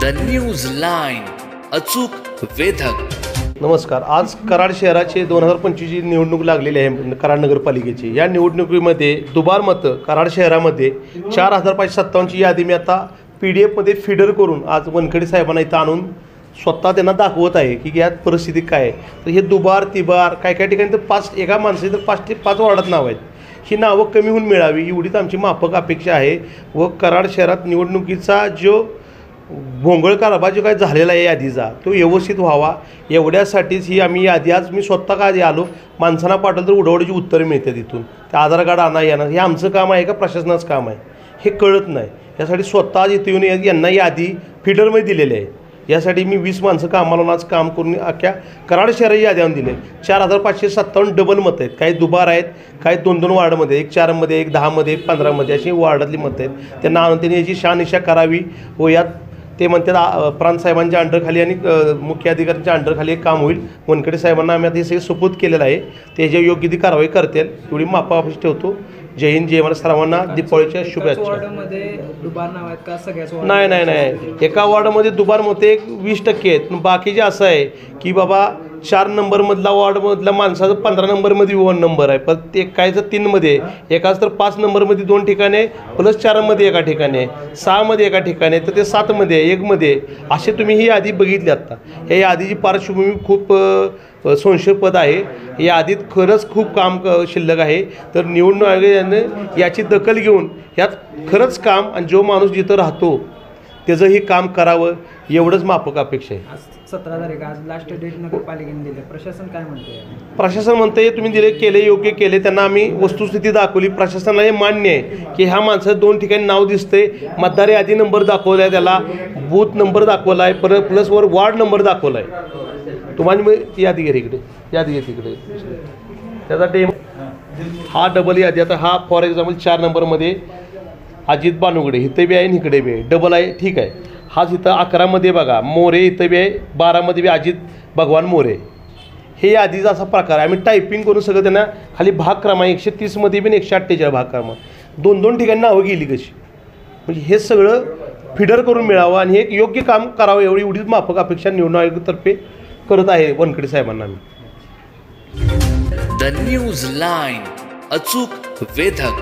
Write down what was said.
The news line, अचूक वेधक. नमस्कार. आज कराड शहराचे 2025 निवडणूक लागलेली आहे. कराड नगरपालिकेची या निवडणुकीमध्ये दुबार मतं कराड शहरामध्ये 4557 ची यादी मी आता PDF मध्ये फीडर करून आज वनखडे साहेबांना इथं आणून स्वतः त्यांना दाखवत आहे की यात परिस्थिती काय आहे. तर हे दुबार तिबार काय काय ठिकाणी तर 5 एका माणसाची तर 5 ते 5 वार्डात नाव आहेत. ही नावं कमी होऊन मिळावी एवढीच आमची माफक अपेक्षा आहे. व कराड शहरात निवडणुकीचा जो भोंगळ कारभार जो काय झालेला आहे यादीचा तो व्यवस्थित व्हावा एवढ्यासाठीच ही आम्ही यादी आज मी स्वतः का आलो. माणसांना पाठवलं तर उडवडीची उत्तरं मिळते तिथून. ते आधार कार्ड आणा येणं हे आमचं काम आहे का प्रशासनाचं काम आहे हे कळत नाही. यासाठी स्वतः आज इथे येऊन यांना यादी फीडरमध्ये दिलेली आहे. यासाठी मी 20 माणसं कामाला आज काम करून अख्ख्या कराड शहराची यादी आणून दिले. 4557 डबल मतं आहेत. काही दुबार आहेत, काही 2-2 वार्डमध्ये, एक 4मध्ये, एक 10मध्ये, एक 15मध्ये अशी वार्डातली मतं आहेत. त्यांना आणून त्यांनी याची शहानिशा करावी व यात ते म्हणतात प्रांत साहेबांच्या अंडरखाली आणि मुख्य अधिकाऱ्यांच्या अंडरखाली एक काम होईल. वनखडे साहेबांना आम्ही आता हे सगळे सुपूर्द केलेलं आहे. ते ह्याच्यावर योग्य ती कारवाई करतील एवढी मापापाशी ठेवतो. जय हिंद, जय महाराज. सर्वांना दीपावलीच्या शुभेच्छा. नाही, एका वॉर्डमध्ये दुबार मते 20% आहेत. बाकीचे असं आहे की बाबा 4 नंबरमधला वॉर्डमधल्या माणसाचं 15 नंबरमध्ये 1 नंबर आहे. पण ते एकाचं 3मध्ये, एकाच तर 5 नंबरमध्ये 2 ठिकाणे, प्लस 4मध्ये एका ठिकाणी, 6मध्ये एका ठिकाणी, तर ते 7मध्ये 1मध्ये असे तुम्ही ही यादी बघितली. आत्ता या यादीची पार्श्वभूमी खूप संशयपद आहे. या यादीत खरंच खूप काम शिल्लक आहे. तर निवडणूक आयोगाने याची दखल घेऊन यात खरंच काम आणि जो माणूस जिथं राहतो त्याचंही काम करावं एवढंच माफक अपेक्षा आहे. 17 तारीख आज लास्ट डेट नगरपालिकेने दिले. प्रशासन काय म्हणते? प्रशासन म्हणते तुम्ही दिले केले योग्य केले. त्यांना आम्ही वस्तुस्थिती दाखवली. प्रशासनाला हे मान्य आहे की ह्या माणसाचं 2 ठिकाणी नाव दिसते. मतदार यादी नंबर दाखवला आहे, त्याला बूथ नंबर दाखवला आहे, परत प्लसवर वार्ड नंबर दाखवला आहे. तुम्हाला यादी घे इकडे, यादी घे तिकडे. त्याचा टेम हा डबल यादी. आता हा फॉर एक्झाम्पल 4 नंबरमध्ये अजित बानुगडे इथं बी आहे आणि इकडे बी आहे. डबल आहे, ठीक आहे. हाच इथं 11मध्ये बघा मोरे इथं बी आहे. 12मध्ये बी अजित भगवान मोरे. हे यादीचा असा प्रकार आहे. आम्ही टायपिंग करून सगळं त्यांना खाली भाग क्रमांक 130मध्ये बी 148 भाग क्रमांक 2-2 ठिकाणी नावं गेली कशी. म्हणजे हे सगळं फिडर करून मिळावं आणि हे योग्य काम करावं एवढीच माफक अपेक्षा निवडणूक आयोगातर्फे करत आहे वनखडे साहेबांना मी. द न्यूज लाईन, अचूक वेधक.